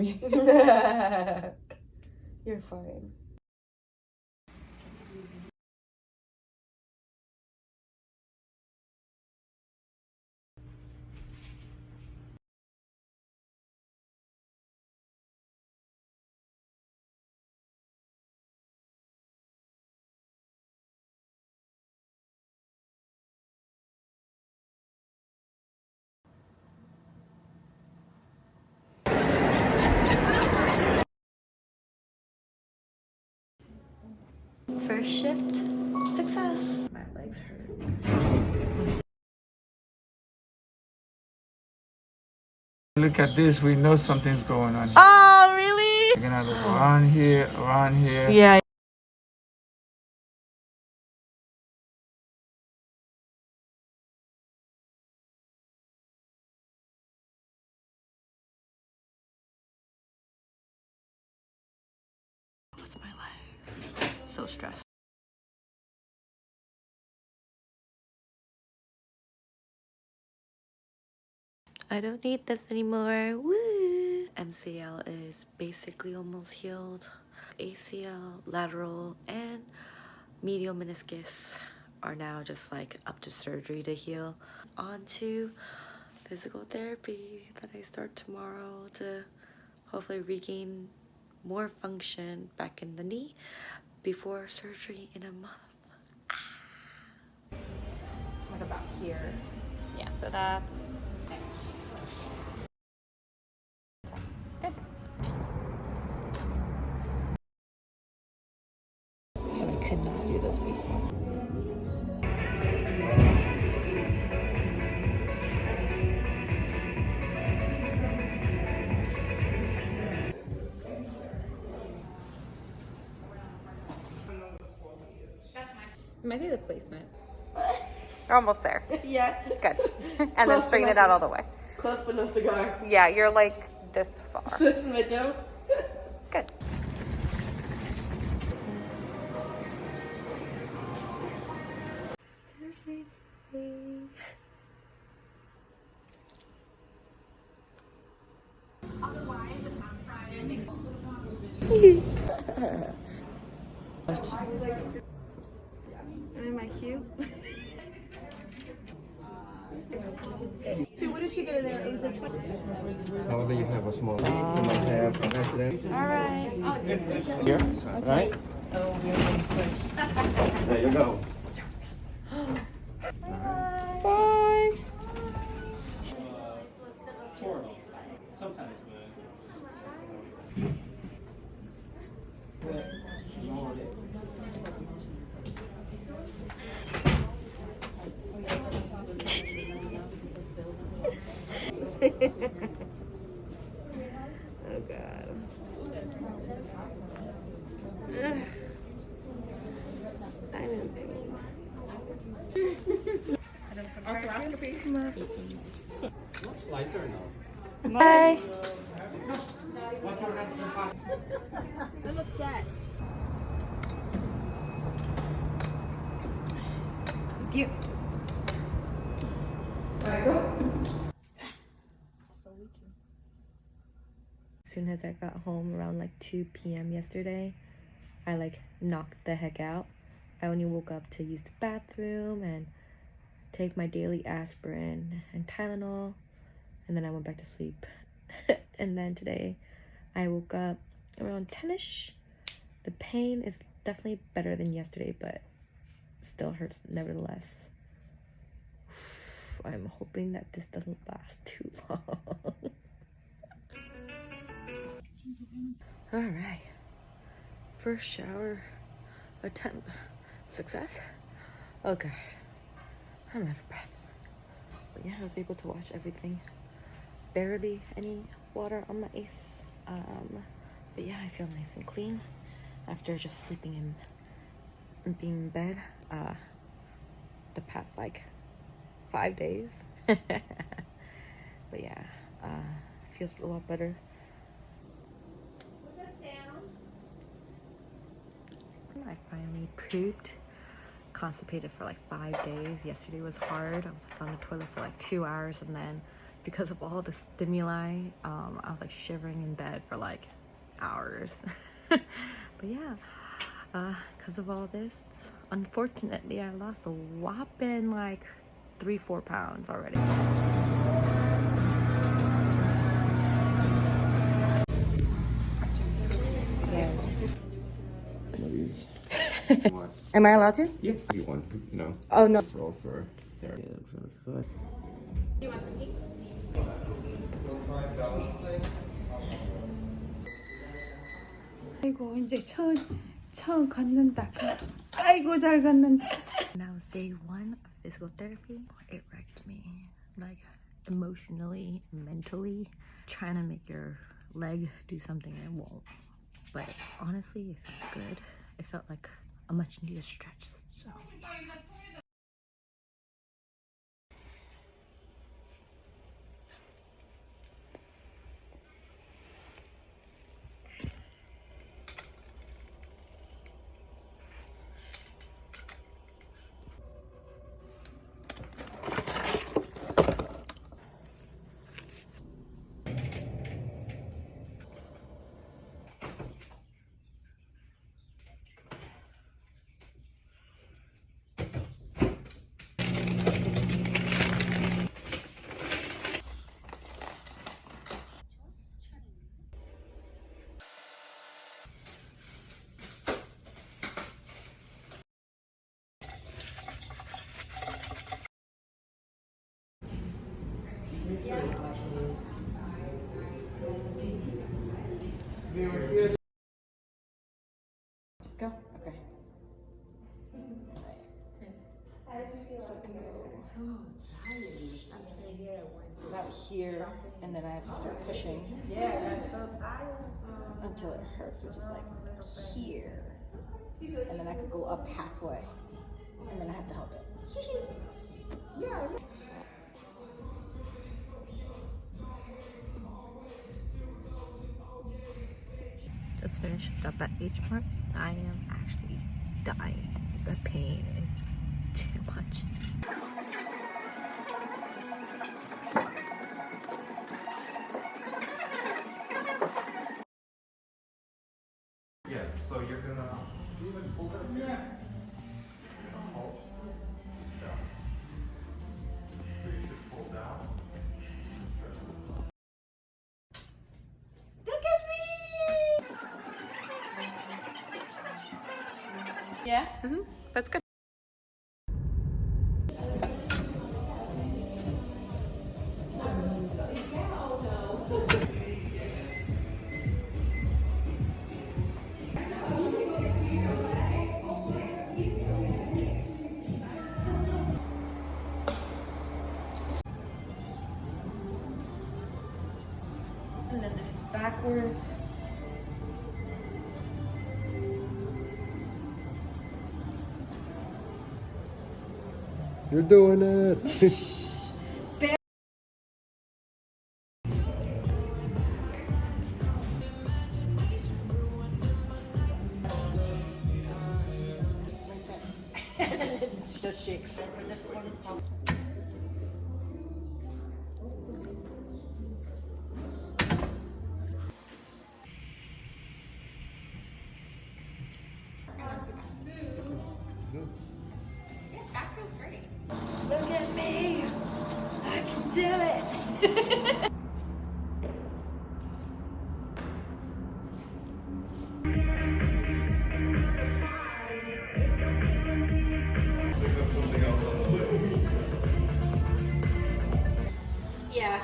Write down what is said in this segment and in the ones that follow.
me. You're fine. First shift, success. My legs hurt. Look at this, we know something's going on here. Oh, really? We're gonna look around here, around here. Yeah. What's my life? So stressed. I don't need this anymore. Woo! MCL is basically almost healed. ACL, lateral, and medial meniscus are now just like up to surgery to heal. On to physical therapy that I start tomorrow to hopefully regain more function back in the knee before surgery in a month. Like about here. Yeah, so that's good. I could not do this before. Maybe the placement. You're almost there. Yeah. Good. And then straighten it out all the way. Close but no cigar. Yeah, you're like this far. Switch my Joe. Good. Am I cute? So what did she get in there? It was a 20. However, you have a small leak, you might have an accident. All right. Here, right? There you go. Bye. Sometimes, Oh god. I'm in pain. lighter now. Bye. I'm upset. You. As soon as I got home around like 2 p.m. yesterday, I like knocked the heck out. I only woke up to use the bathroom and take my daily aspirin and Tylenol, and then I went back to sleep. And then today I woke up around 10ish. The pain is definitely better than yesterday, but still hurts nevertheless. I'm hoping that this doesn't last too long. All right, first shower attempt success. Oh god, I'm out of breath. But yeah, I was able to wash everything. Barely any water on my ace. But yeah, I feel nice and clean after just sleeping in and being in bed the past like 5 days. But yeah, feels a lot better. What's that sound? I finally pooped. Constipated for like 5 days. Yesterday was hard. I was like on the toilet for like 2 hours, and then because of all the stimuli, I was like shivering in bed for like hours. But yeah, because of all this, unfortunately, I lost a whopping like 3-4 pounds already. Am I allowed to? Yeah. You want, Oh no. roll for there. Yeah, for the foot. Do you want some cake? 아이고 이제 처음 걷는다. 아이고 잘 걷는다. That was day 1 of physical therapy. It wrecked me, like emotionally, mentally. Trying to make your leg do something and it won't. But honestly, it felt good. It felt like a much needed stretch. So. Go? Okay. About here, and then I have to start pushing until it hurts, which is like here. And then I could go up halfway, and then I have to help it. Just finished up at H part. I am actually dying. The pain is too much. Yeah, so you're gonna even pull it up here. Hold down. So you should pull down and stretch this up. Look at me! Yeah? That's good. And then this is backwards. You're doing it. It just shakes. Yeah, back feels great. Look at me! I can do it! Yeah.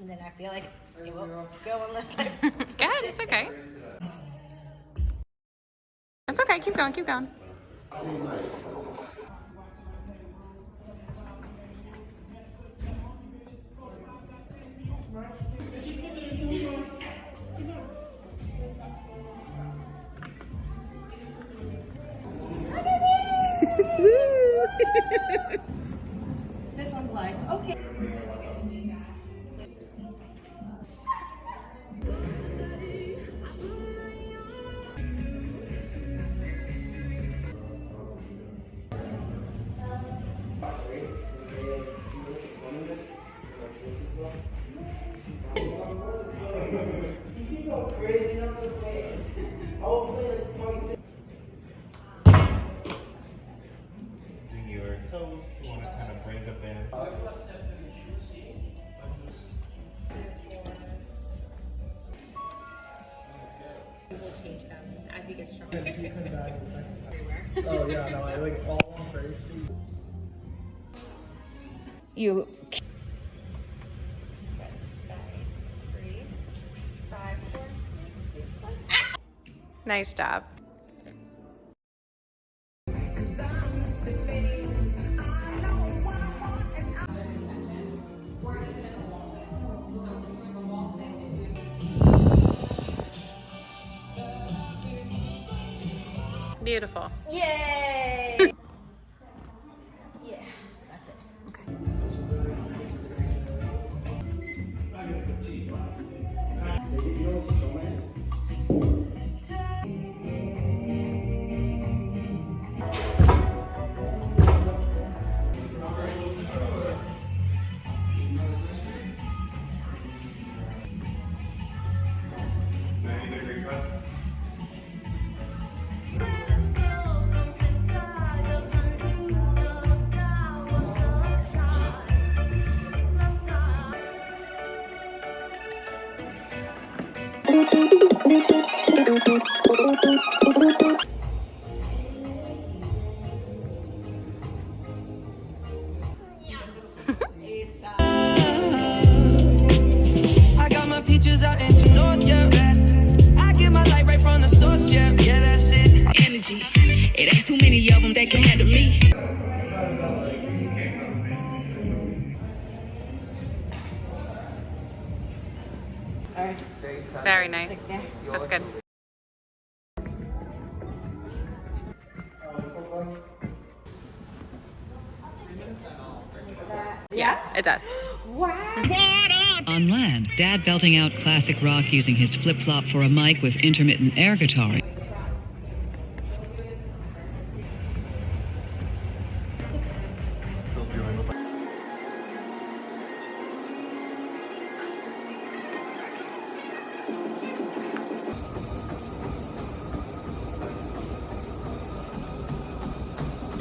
And then I feel like it will go unless I Good, it's okay. It's okay, keep going, keep going. This one's like, okay. Using your toes, you want to kind of bring the bend. We'll change them as you get stronger. Oh yeah, no, I like all on face. You. Nice job. Beautiful. Yay! Yeah, that's it. I got my peaches out in the north, yeah. I get my light right from the source, yeah. Yeah, that's it. Energy. It ain't too many of them that can handle me. Very nice. That's good. Yeah, it does. On land, Dad belting out classic rock using his flip-flop for a mic with intermittent air guitar.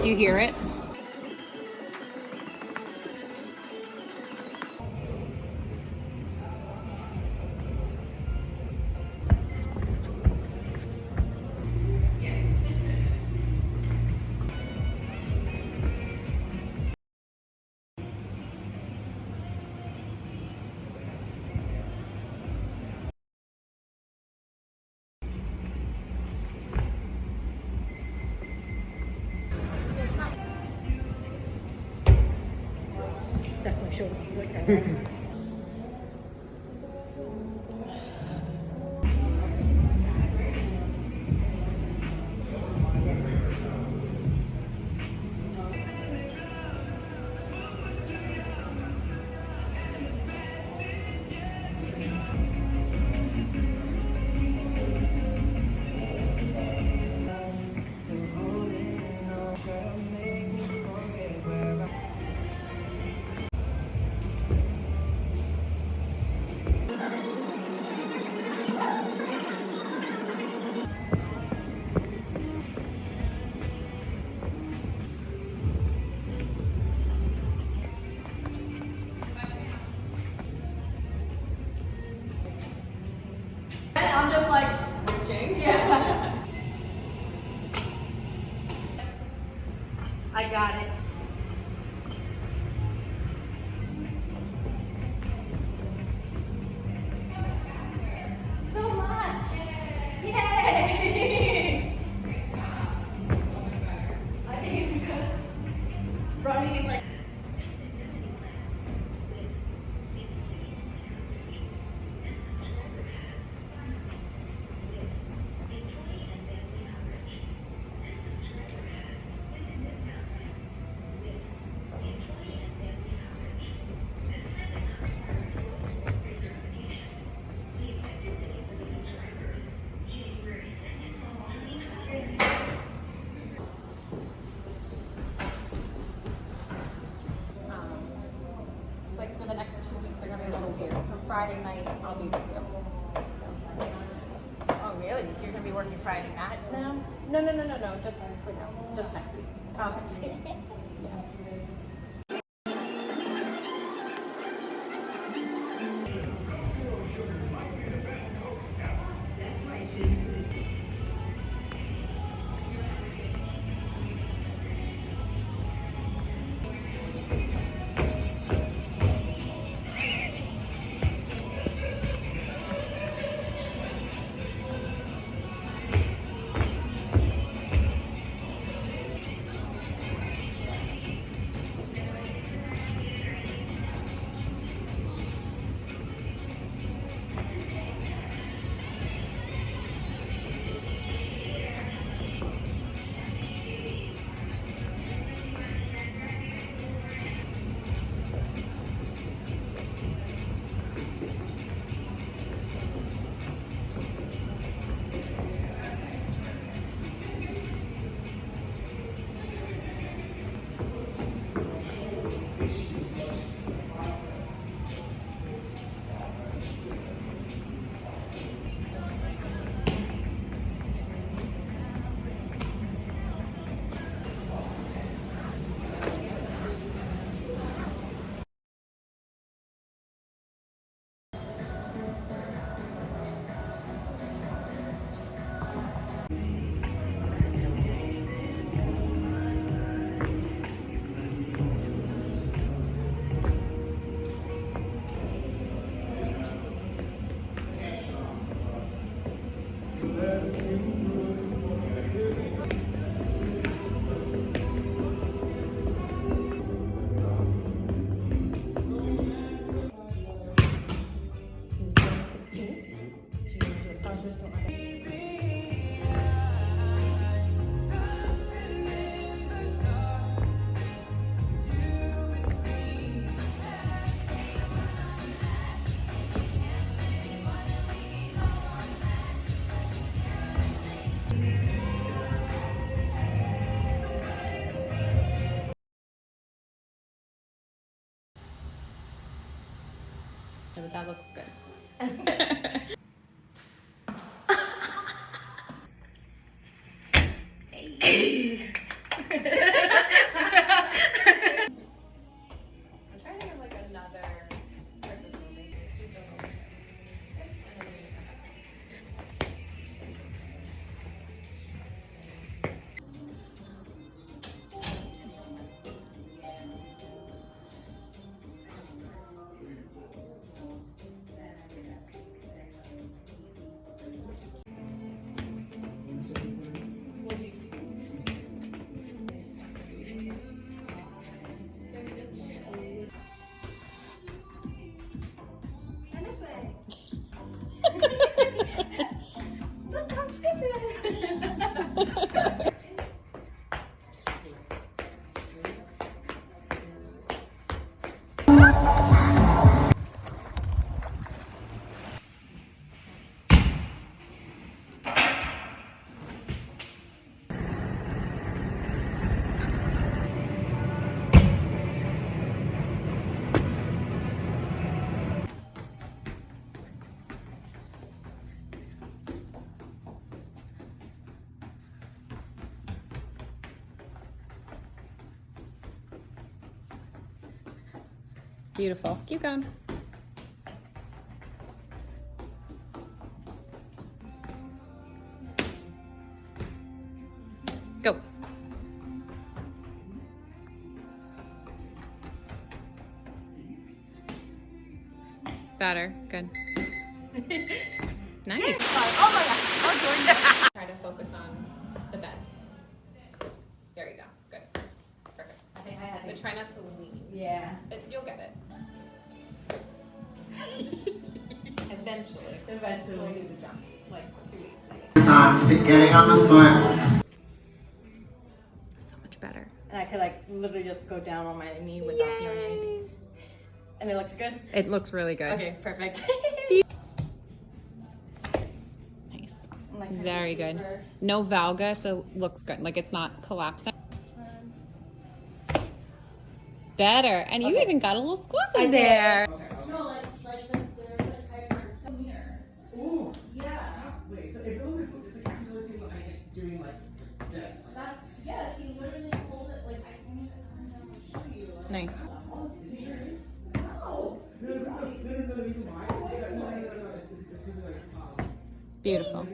Do you hear it? Definitely showed up like that. I'm just like reaching. Yeah. I got it. So much. Yay! I think it's because running is like. Friday night, I'll be with you. Oh, really? You're gonna be working Friday nights now? No, just for now. Just next week. Oh, Yeah. But that looks good. I'm trying to think of like another Christmas movie. Just don't know. And then we can come back. Beautiful. Keep going. Go. Better. Good. Nice. oh my gosh, I'm doing that. Try to focus on the bend. There you go. Good. Perfect. I think I had But try not to lean. Yeah. But you'll get it. Eventually. We'll Eventually. do the jump. Like 2 weeks. Getting on the foot. So much better. And I could like literally just go down on my knee without feeling anything. And it looks good? It looks really good. Okay, perfect. Nice. Like, Very good. No valgus, so it looks good. Like it's not collapsing. Better. And you even got a little squat in there. No, like right there. Nice. Beautiful.